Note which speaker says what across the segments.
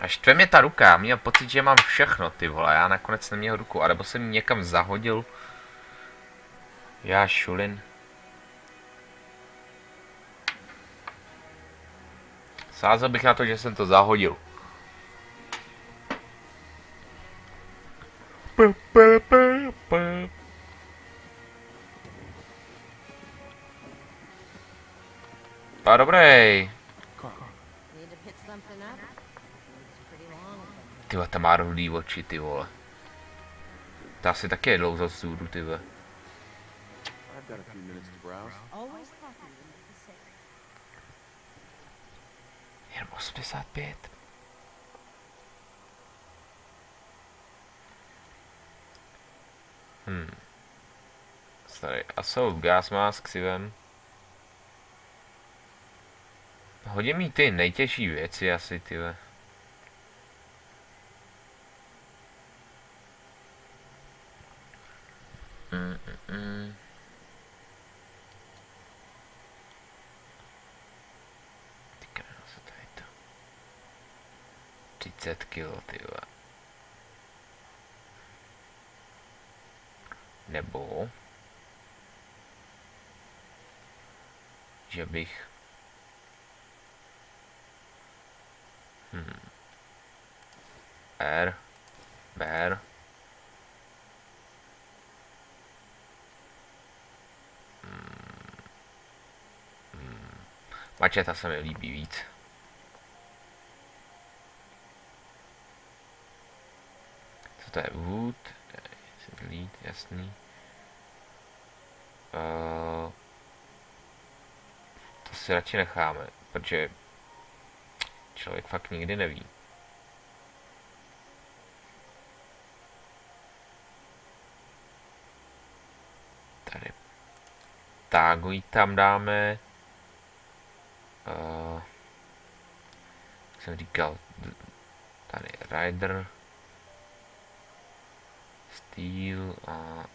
Speaker 1: A štve mě ta ruka, já měl pocit, že mám všechno, ty vole, já nakonec neměl ruku, anebo jsem ji někam zahodil. Já šulin. Sázel bych na to, že jsem to zahodil. A dobrý. Ty vole, ta má rudý oči, ty vole. To asi taky je dlouho z zůru, ty vole. Jen 85. Sorry, a jsou gas mask si vem. Hodím jí ty nejtěžší věci asi, ty vole. Ty krása, tady to. 30 kilo, ty vole. Nebo že bych Bear Mačeta se mi líbí víc. Co to je? Wood? Lead, jasný. To si radši necháme, protože člověk fakt nikdy neví. Tady tágují tam dáme. Jsem říkal, tady Rider, Steel a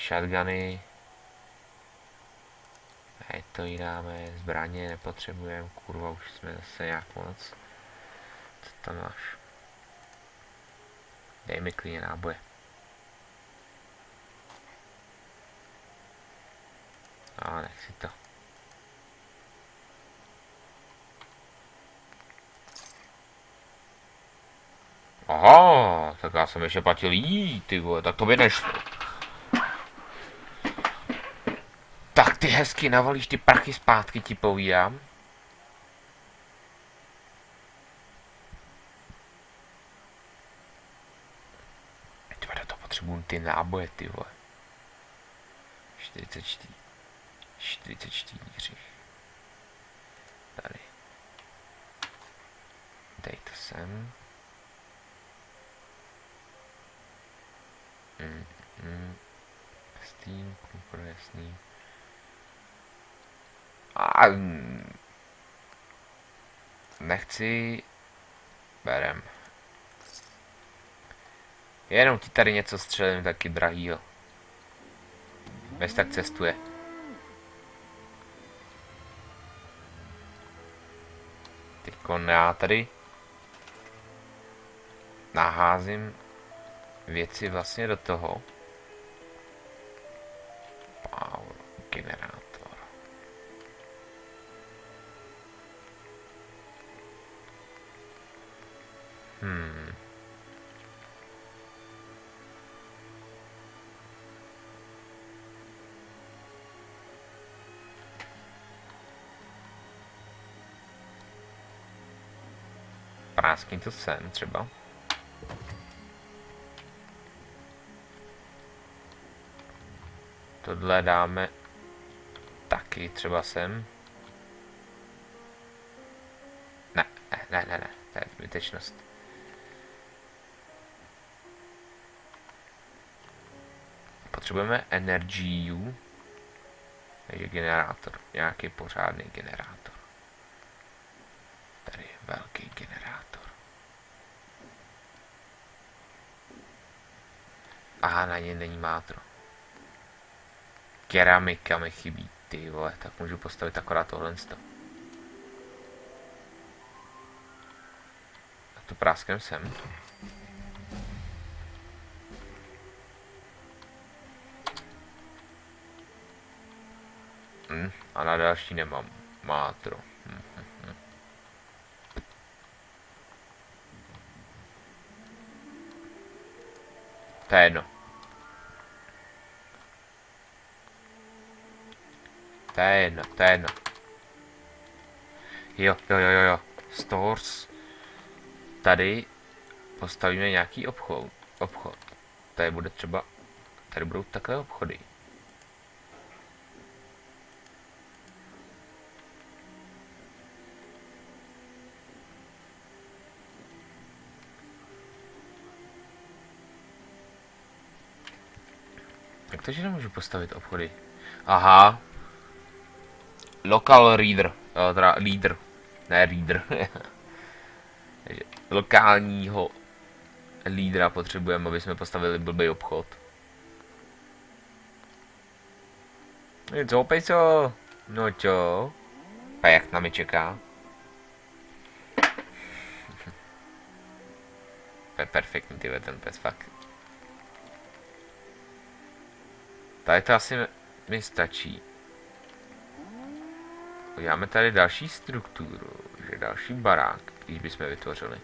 Speaker 1: shotguny. Tady to jí dáme, zbraně nepotřebujeme, kurva, už jsme zase nějak moc. Co tam máš? Dej mi klidně náboje. A nech si to. Aha, tak já jsem ještě platil jí, ty vole, tak to by nešlo. Tak ty hezky navalíš ty prachy zpátky, ti povídám. Tyva, do toho potřebuji ty náboje, ty vole. 44. 44. Tady. Dej to sem. Steam, kompro, jasný. A nechci. Berem. Jenom ti tady něco střelím taky drahýho. Bez tak cestuje. Teďkon já tady naházím věci vlastně do toho. Power generátor. Práskni to sem třeba. Tohle dáme taky třeba sem. Ne, to je zbytečnost. Potřebujeme energiu. Takže generátor, nějaký pořádný generátor. Tady je velký generátor. Aha, na něj není mátro. Keramika mi chybí, ty vole, tak můžu postavit akorát tohle. to práskem sem. A na další nemám. Mátro. To je jedno. To je jedno, to je jedno. Jo. Stores. Tady postavíme nějaký obchod. Tady bude třeba... Tady budou takové obchody. Jak to, že nemůžu postavit obchody? Aha. Local reader. Teda leader. Ne reader. Lokálního lídra potřebujeme, aby jsme postavili blbý obchod. Co, pejso? No čo? A jak na mě čeká? To je perfektní, tyhle, ten pes, fakt. Tady to asi mi stačí. Uděláme tady další strukturu, že další barák, když bychom vytvořili.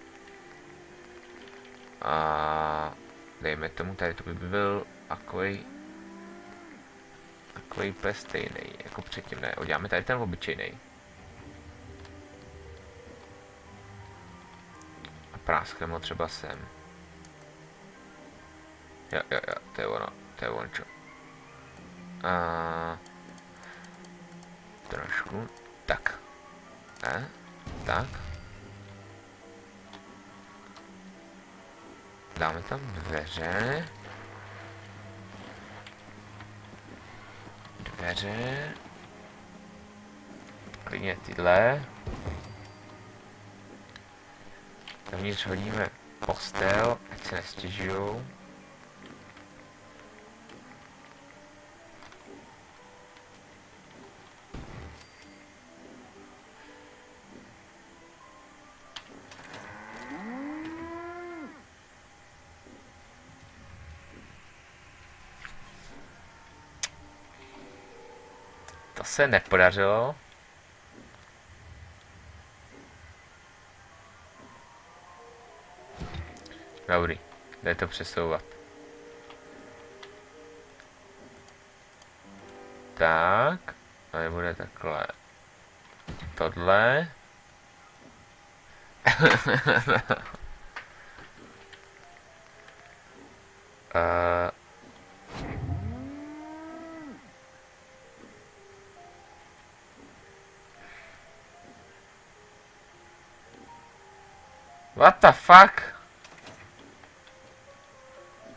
Speaker 1: A dejme tomu, tady to by byl takový úplně stejný, jako předtím, ne? Uděláme tady ten obyčejný. A práskneme ho třeba sem. Jo, to je ono, čo. A trošku, tak. Tak. Dáme tam dveře. Klidně tyhle. Dovnitř hodíme postel, ať se nestěžujou. To se nepodařilo. Dobrý, jde to přesouvat. Tak, a bude takhle. Tohle. What the fuck?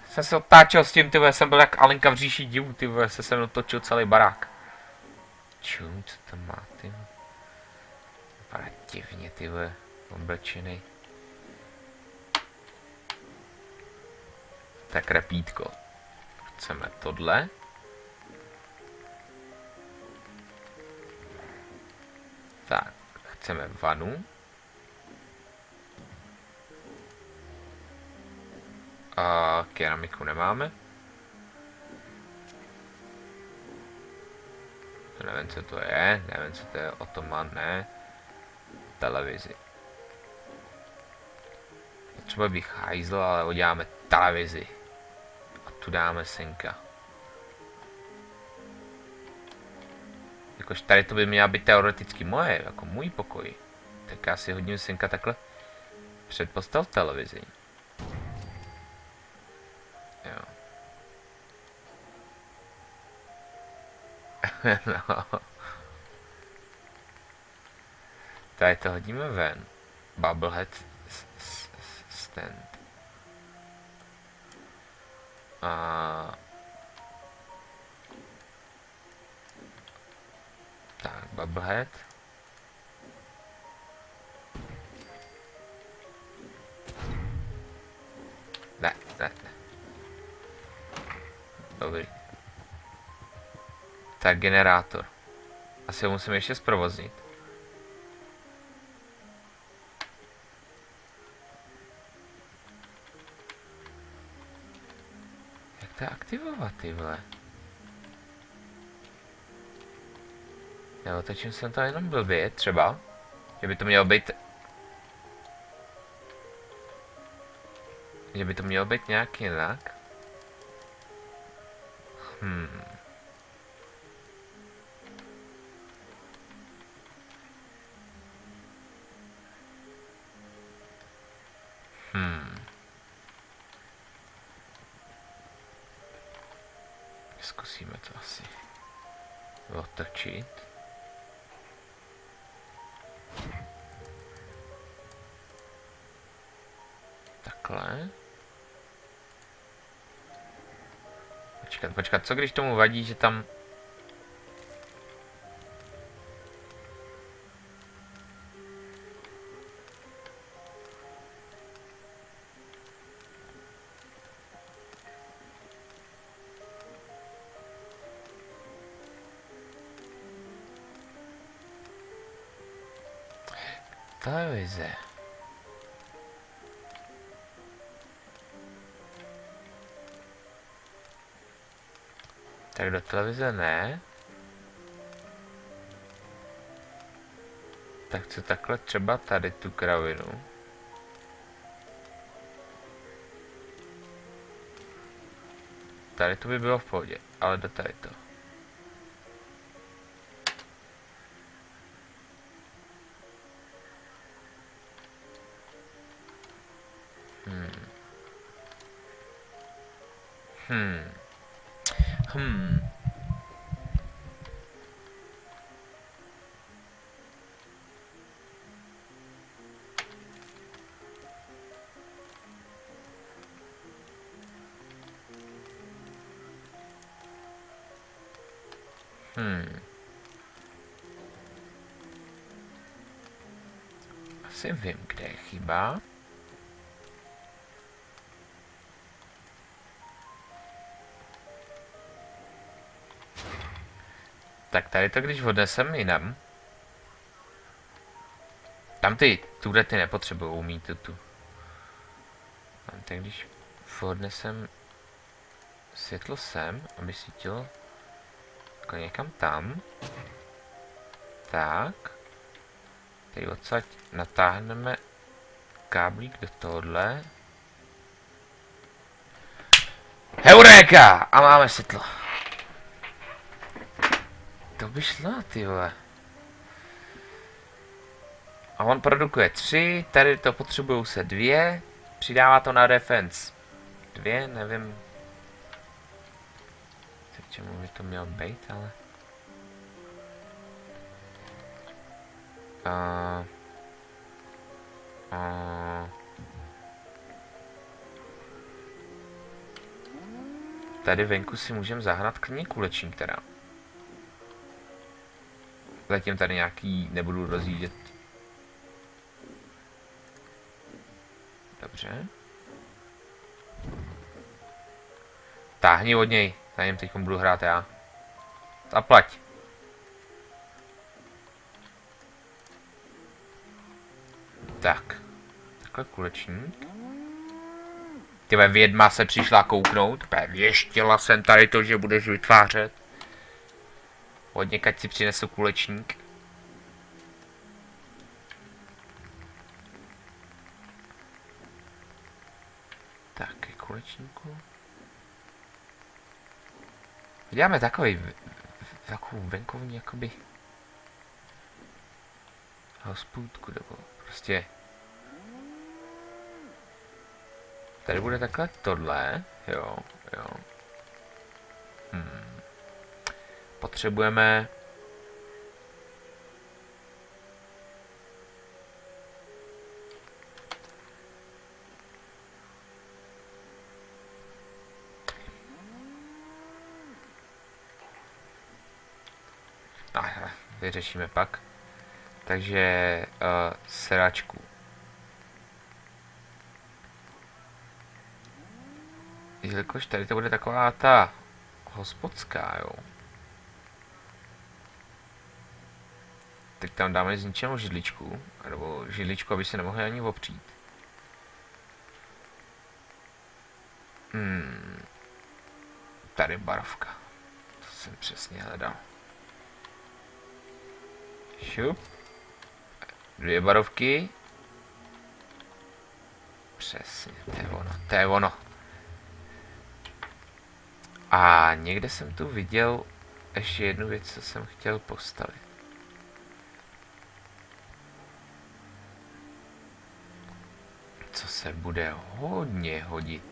Speaker 1: Jsem se otáčel s tím, tyhle, jsem byl jak Alenka v říši divů, tyhle, se mnou točil celý barák. Čum, co tam má, ty? Vypadá divně, tyhle, oblečený. Tak repítko. Chceme tohle. Tak, chceme vanu. A keramiku nemáme. Nevím, co to je, otoman, ne. Televizi. Třeba bych hajzl, ale uděláme televizi. A tu dáme synka. Jakož tady to by měla být teoreticky moje, jako můj pokoj. Tak já si hodím synka takhle před postel televizi. Jo. No. Tady to hodíme ven. Bubblehead stand. A... Tak, bubblehead. Ne. Dobrý. Tak, generátor. Asi ho musím ještě zprovoznit. to aktivovat, ty vole? Jo, točím jsem to jenom blbě, třeba. Že by to mělo být... Že by to mělo být nějak jinak. Hmm. Zkusíme to asi otočit. Takhle. Počkat, co když tomu vadí, že tam... Televize. Tak do televize ne. Tak co takhle třeba tady tu kravinu. Tady to by bylo v pohodě, ale do tady to. Asi vím, kde je chyba. Tak tady to, když odnesem jinam. Tam ty turety nepotřebují mít tu. Tak když odnesem světlo sem, aby svítilo jako někam tam. Tak. Tady odsaď natáhneme káblík do tohohle. Heuréka! A máme světlo. To by šlo, ty vole. A on produkuje 3, tady to potřebují se 2. Přidává to na defense 2, nevím. K čemu by to mělo být, ale... Tady venku si můžeme zahrát klidně kulečník teda. Zatím tady nějaký nebudu rozjíždět. Dobře. Táhni od něj, na něm teď budu hrát já. Zaplať. Tak. Takhle kulečník. Tyhle vědma se přišla kouknout. Věštila jsem tady to, že budeš vytvářet. Odněkať si přinesu kulečník. Tak, ke kulečníku. Děláme takovou venkovní jakoby hospůdku, nebo prostě tady bude takhle tohle, jo. Potřebujeme vyřešíme pak. Takže sedačku. Jelikož tady to bude taková ta hospodská, jo. Tak tam dáme zničenou židličku, nebo židličku, aby se nemohli ani opřít. tady barovka. To jsem přesně hledal. Šup. 2 barovky. Přesně, to je ono, to je ono. A někde jsem tu viděl ještě jednu věc, co jsem chtěl postavit. Co se bude hodně hodit.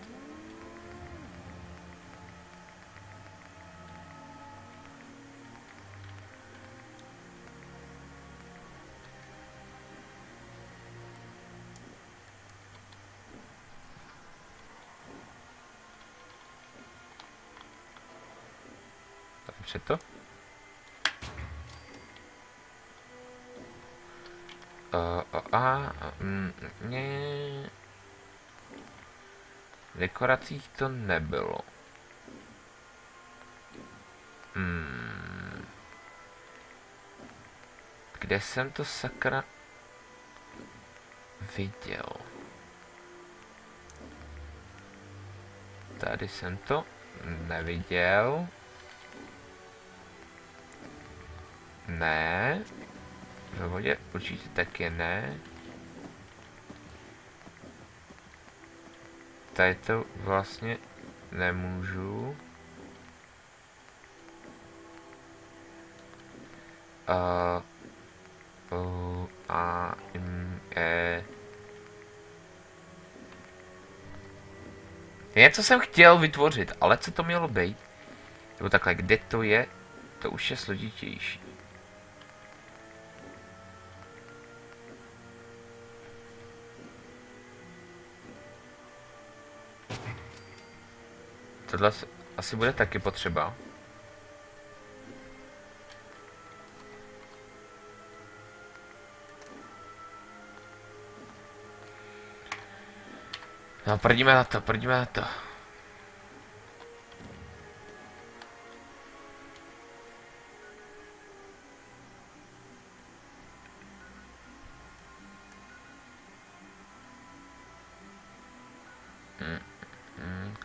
Speaker 1: Takže to. Ne. V dekoracích to nebylo. Kde jsem to sakra viděl? Tady jsem to neviděl. Ne. Ve vodě určitě taky ne. Tady to vlastně nemůžu. Něco jsem chtěl vytvořit, ale co to mělo být? Nebo takhle, kde to je, to už je složitější. Tohle asi bude taky potřeba. No, prdíme na to, prdíme na to.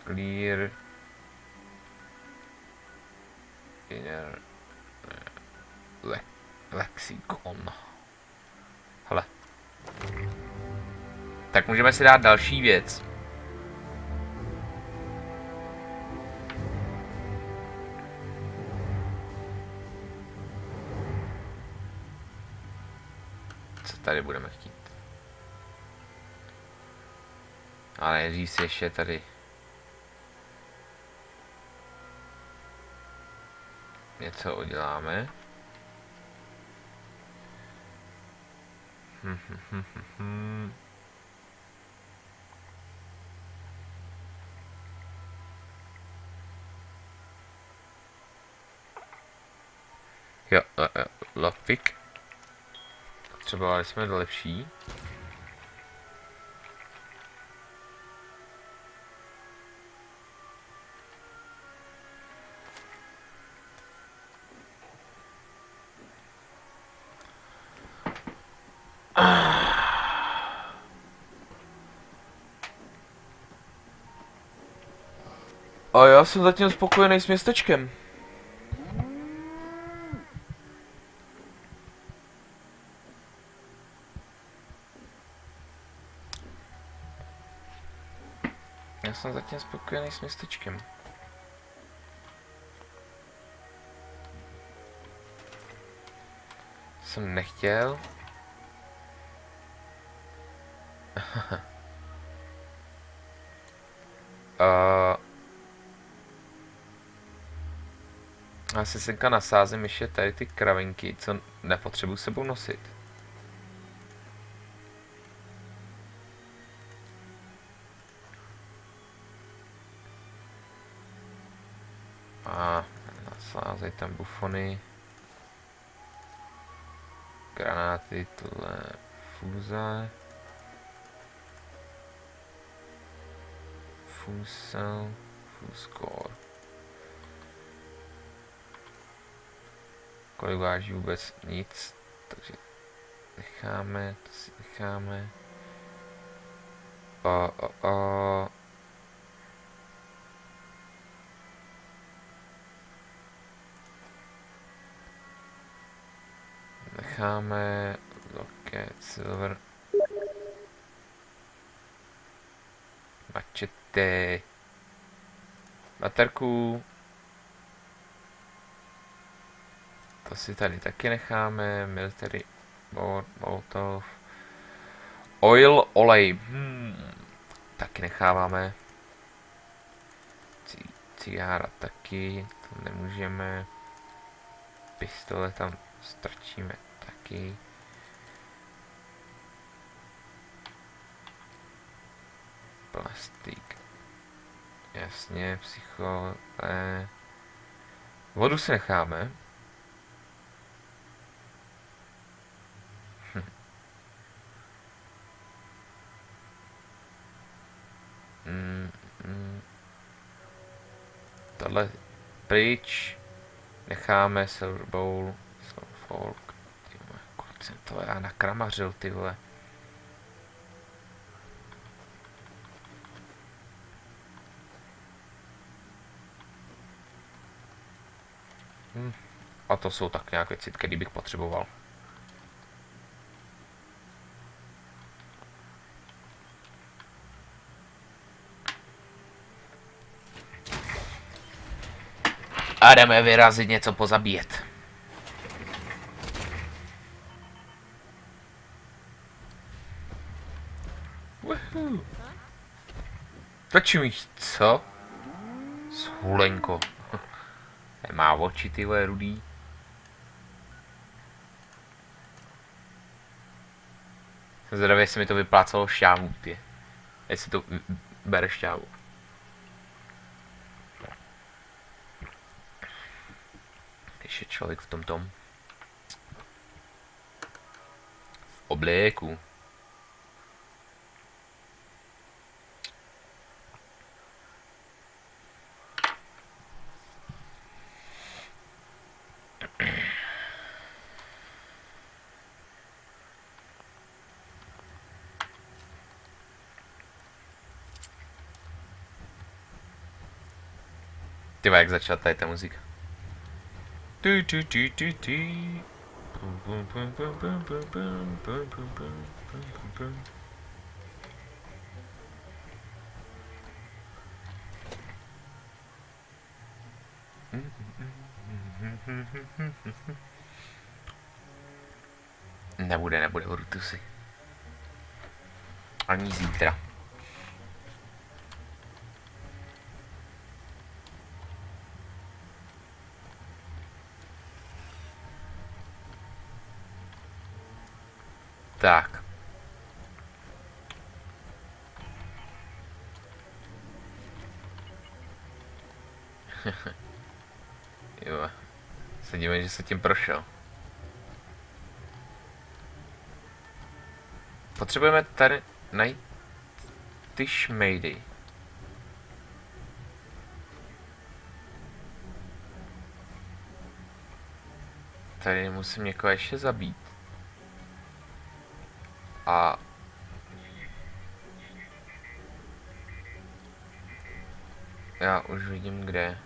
Speaker 1: Clear. Inner. Lexikon. Hele. Tak můžeme si dát další věc. Co tady budeme chtít? Ale nejdřív si ještě tady něco uděláme. Jo, lockpick. Potřebovali jsme do lepší. A já jsem zatím spokojený s městečkem. Já jsem zatím spokojený s městečkem. Jsem nechtěl. Já si senka nasázím ještě tady ty kravinky, co nepotřebuji sebou nosit. A nasázej tam bufony. Granáty, tohle fúze. Fusel, fuskor. Kolik váží vůbec nic, takže necháme, to si necháme. necháme. Loket, silver. Machete. Baterku. To si tady taky necháme. Military board, molotov. Oil, olej. Taky necháváme. Cigára taky. To nemůžeme. Pistole tam strčíme taky. Plastik. Jasně, psycho. Vodu si necháme. Tohle pryč. Necháme silver bowl. Silver folk. Kolik jsem to já nakramařil, ty vole. A to jsou tak nějaké věci, které bych potřeboval. A jdeme vyrazit něco pozabíjet. Začíš, co? Shulenko. Nemá oči, ty vole, rudý. Zdravě se mi to vyplácalo šťávu, ty. Jestli to bere šťávu. Když je člověk v tomtom. V obléku. Ty jak začala tady ta muzika. Nebude Urtusy. Ani zítra. Tak. Jo. Se dívám, že se tím prošel. Potřebujeme tady najít ty šmejdy. Tady musím někoho ještě zabít. A já už vidím kde.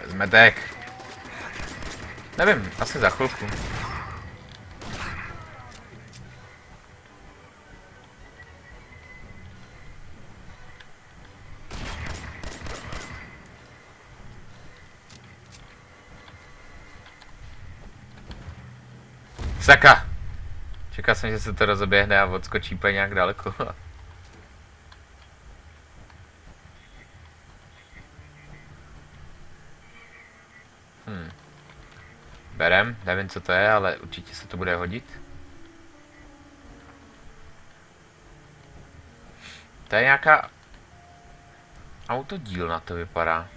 Speaker 1: Zmetek. Nevím, asi za chvilku. Saka! Čekal jsem, že se to rozeběhne a odskočí úplně nějak daleko. Berem, nevím co to je, ale určitě se to bude hodit. To je nějaká autodílna, to vypadá.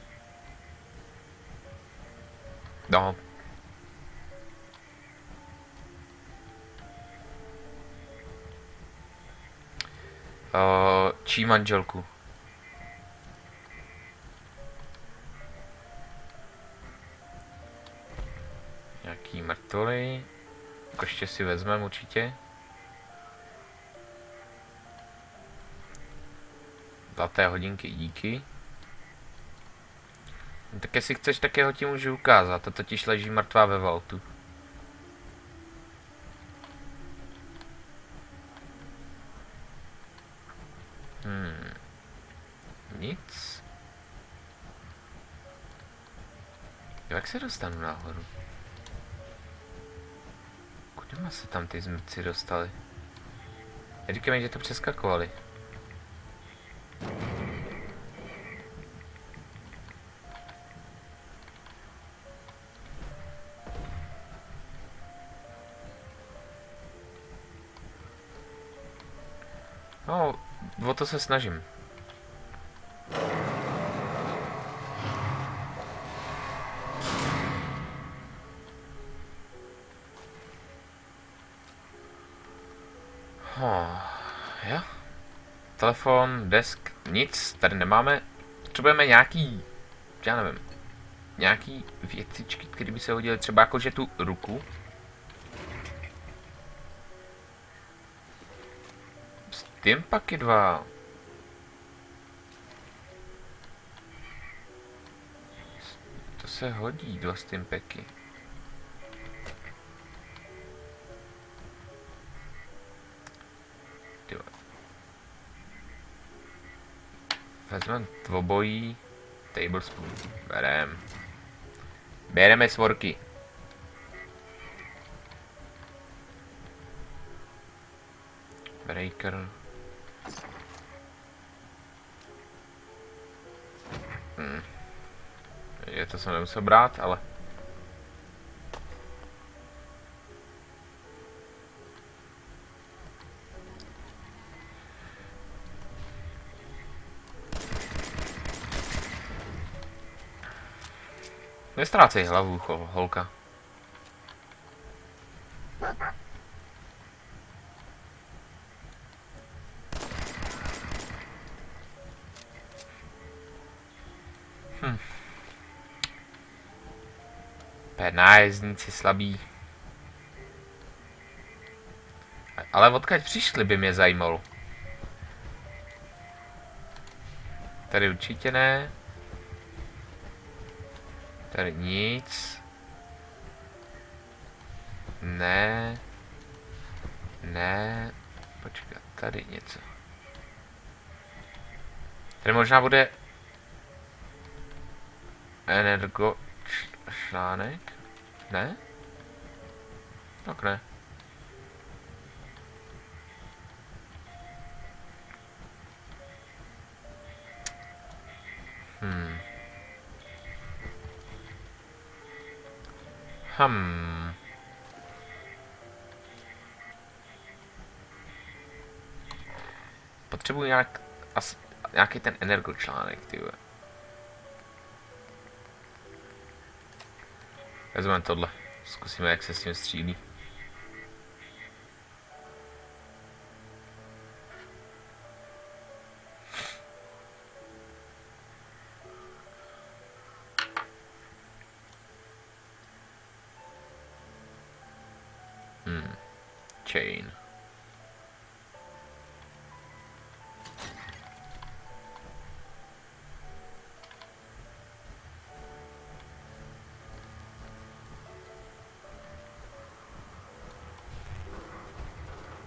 Speaker 1: No. Čí manželku? Nějaký mrtvoly. Ještě si vezmeme určitě. Zlaté hodinky, díky. No, tak jestli chceš, tak jeho ti můžu ukázat. To totiž leží mrtvá ve vaultu. Nic. Jak se dostanu nahoru? Kudema se tam ty zmrci dostali? Říkám mi, že to přeskakovali. No, o to se snažím. Jo. Telefon, desk, nic, tady nemáme. Potřebujeme nějaký, já nevím, nějaký věcičky, které by se hodily, třeba jakože tu ruku. Stimpaky 2. To se hodí, 2 stimpaky. Vezmeme dvobojí tablespoon. Bereme svorky. Breaker. Je to jsem nemusel brát, ale... Nestrácej hlavu, holka. Nájezdníci slabí. Ale odkud přišli, by mě zajímalo. Tady určitě ne. Tady nic. Ne. Ne. Počkat, tady něco. Tady možná bude energo článek? Ne? Tak ne. Potřebuji nějaký ten energočlánek, tyhle. Vezmeme tohle. Zkusíme, jak se s tím střílí. Chain.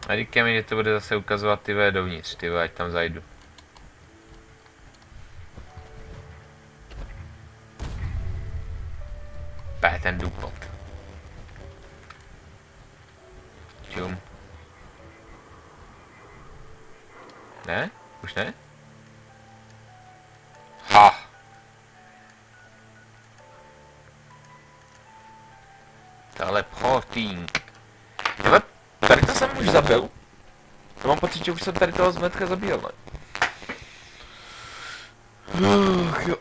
Speaker 1: A říkám mi, že to bude zase ukazovat ty dovnitř, ty ať tam zajdu. Ten důpot. Čum. Ne? Už ne? Ha! Teleporting. Ale tady to jsem už zabil. Já mám pocit, že už jsem tady toho zmetka zabil, ne? Jo.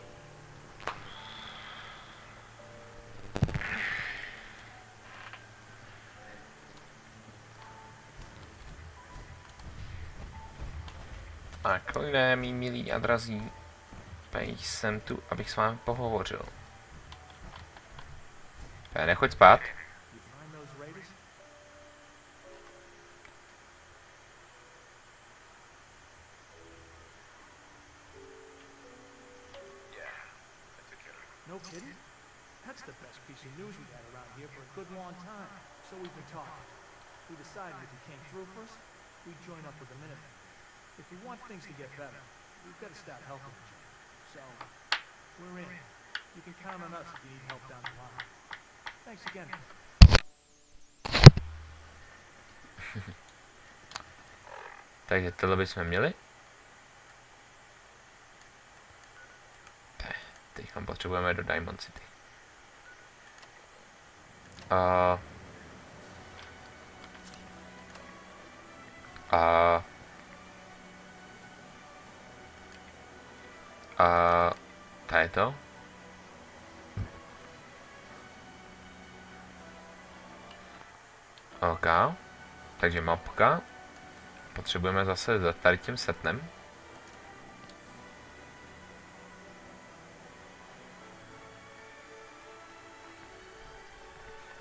Speaker 1: Tak, lidé, mý milí a drazí, jsem tu, abych s vámi pohovořil. Nechoď spát.
Speaker 2: No kidding? That's the best piece of news we've had around here for a good long time. So we've been talking. We decided if you came through for us, we'd join up with the Minutemen. If we want things to get better, we've got to start helping each other. So, we're in. You can count on us if you need help down the line. Thanks again.
Speaker 1: Takže tohle bychom měli. Teď tam potřebujeme do Diamond City. Tady to. OK. Takže mapka. Potřebujeme zase za tady tím setnem.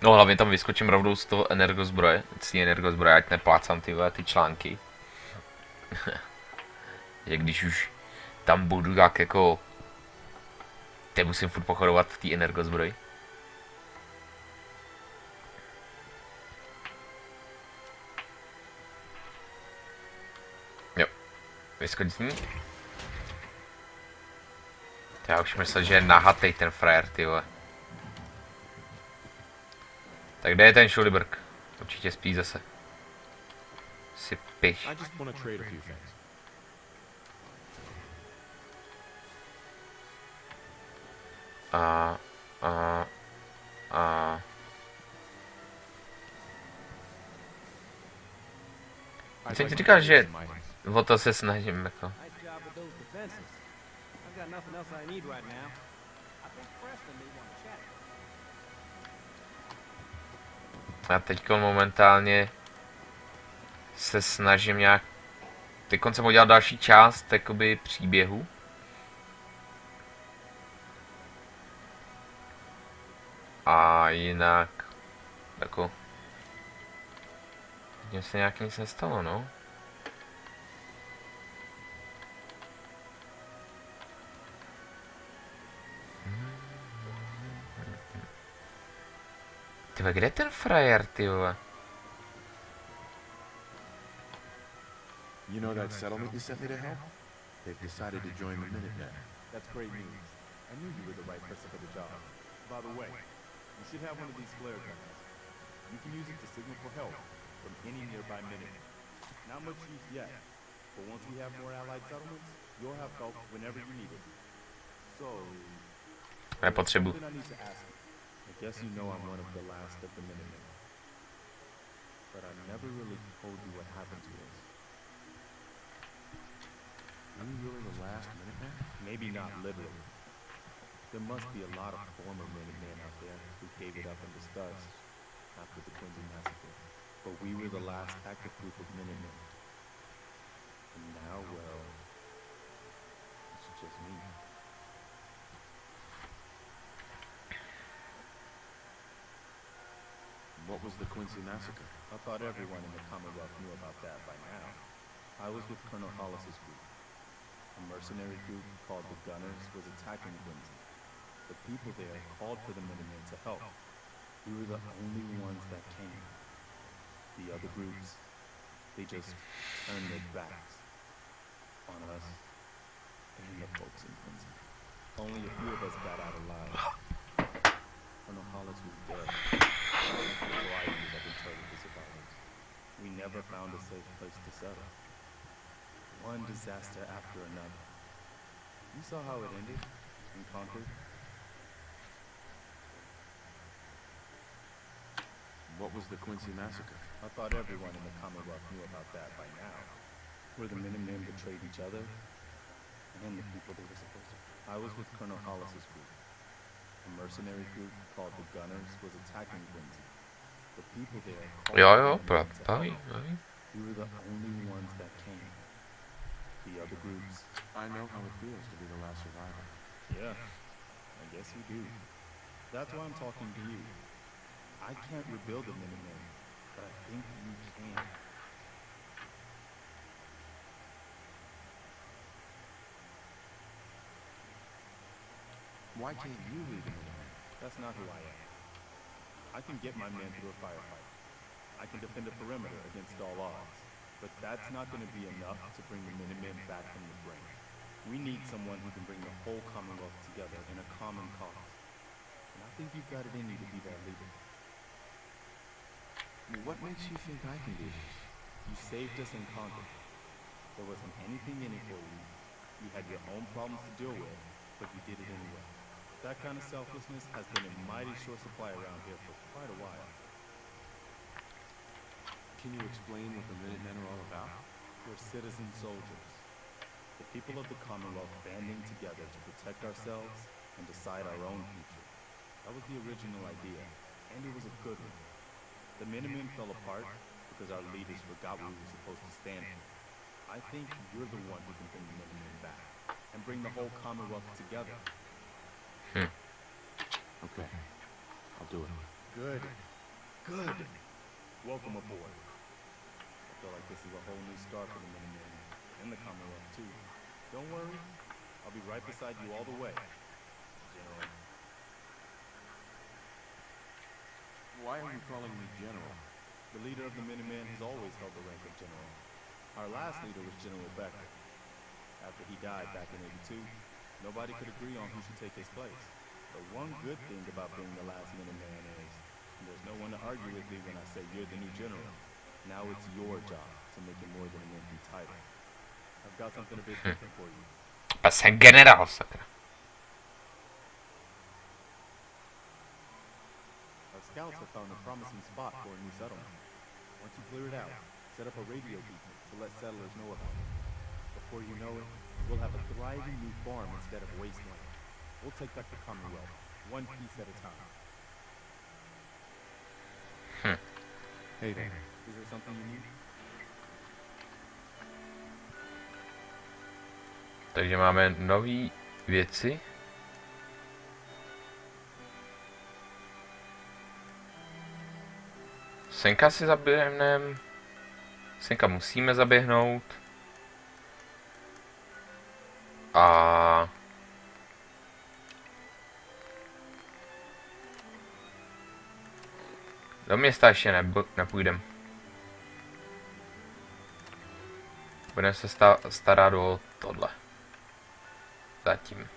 Speaker 1: No hlavně tam vyskočím rovnou z toho energozbroje, ať neplácám ty články. Že když už tam budu, tak jako teď musím furt pochodovat v té energozbroji. Jo, vyskoč z ní. Já už myslel, že je nahatej ten frajer, ty vole. Tak kde je ten Šulibrk? Určitě spí zase. Si piš. Jsem ti říkal, že o to se snažím, jako. A teď momentálně se snažím nějak. Teď jsem udělal další část jakoby příběhu. A jinak jako mně se nějak nic nestalo, no. Tyve, kde je ten frajer, ty vole?
Speaker 3: You know that settlement you sent me to help? They've decided to join the Minutemen.
Speaker 4: That's great news. I knew you were the right person for the job. By the way, you should have one of these flare guns. You can use it to signal for help from any nearby Minutemen. Not much use yet, but once we have more allied settlements, you'll have help whenever you need it. So,
Speaker 1: Nepotřebuji.
Speaker 4: something I need to ask you. I guess you know I'm one of the last of the Minutemen. But I never really told you what happened to us.
Speaker 3: Are you really the last Minuteman?
Speaker 4: Maybe not literally. There must be a lot of former Minutemen out there who gave it up in disgust after the Quincy massacre. But we were the last active group of Minutemen. And now, well, it's just me.
Speaker 3: What was the Quincy massacre?
Speaker 4: I thought everyone in the Commonwealth knew about that by now. I was with Colonel Hollis's group. A mercenary group called the Gunners was attacking Quincy. The people there called for the Minutemen to help. We were the only ones that came. The other groups, they just turned their backs on us and the folks in Quincy. Only a few of us got out alive. Colonel Hollis was dead. So I ended up in charge of the survivors. We never found a safe place to settle. One disaster after another. You saw how it ended in Concord?
Speaker 3: What was the Quincy massacre?
Speaker 4: I thought everyone in the Commonwealth knew about that by now. Where the Minutemen betrayed each other and the people they were supposed to. I was with Colonel Hollis's group. A mercenary group called the Gunners was attacking Quincy. The people there called
Speaker 1: Jo,
Speaker 4: the
Speaker 1: jo,
Speaker 4: Minutemen to
Speaker 1: pravda,
Speaker 4: help.
Speaker 1: jo.
Speaker 4: We were the only ones that came. The other groups,
Speaker 3: I know how it feels to be the last survivor.
Speaker 4: yeah, I guess you do. That's why I'm talking to you. I can't rebuild the Minutemen, but I think you can.
Speaker 3: Why can't you lead the Minutemen?
Speaker 4: That's not who I am. I can get my men through a firefight. I can defend a perimeter against all odds. But that's not going to be enough to bring the Minutemen back from the brink. We need someone who can bring the whole Commonwealth together in a common cause. And I think you've got it in you to be that leader.
Speaker 3: What makes you think I can do this?
Speaker 4: You saved us in Concord. There wasn't anything in it for you. You had your own problems to deal with, but you did it anyway. That kind of selflessness has been in mighty short supply around here for quite a while.
Speaker 3: Can you explain what the Minutemen are all about?
Speaker 4: We're citizen soldiers. The people of the Commonwealth banding together to protect ourselves and decide our own future. That was the original idea, and it was a good one. The Minutemen fell apart because our leaders forgot what we were supposed to stand for. I think you're the one who can bring the Minutemen back and bring the whole Commonwealth together.
Speaker 3: Okay. I'll do it.
Speaker 4: Good. Good. Welcome aboard. I feel like this is a whole new start for the Minutemen and the Commonwealth too. Don't worry, I'll be right beside you all the way, General.
Speaker 3: Why are you calling me General?
Speaker 4: The leader of the Minutemen has always held the rank of General. Our last leader was General Becker. After he died back in '82, nobody could agree on who should take his place. The one good thing about being the last Minuteman is there's no one to argue with me when I say you're the new general. Now it's your job to make it more than an empty title. I've got something a bit different for you.
Speaker 1: A jsem generál, sakra.
Speaker 4: Our scouts have found a promising spot for a new settlement. Once you clear it out, set up a radio beacon to let settlers know about it. Before you know it, we'll have a thriving new farm instead of wasteland. We'll take back the Commonwealth, one piece at a time.
Speaker 3: Hey there.
Speaker 4: Is there something you need?
Speaker 1: Takže máme nové věci. Senka si zaběhneme. Senka musíme zaběhnout. A... do města ještě nepůjdeme. Budeme se starat o tohle. Zatím.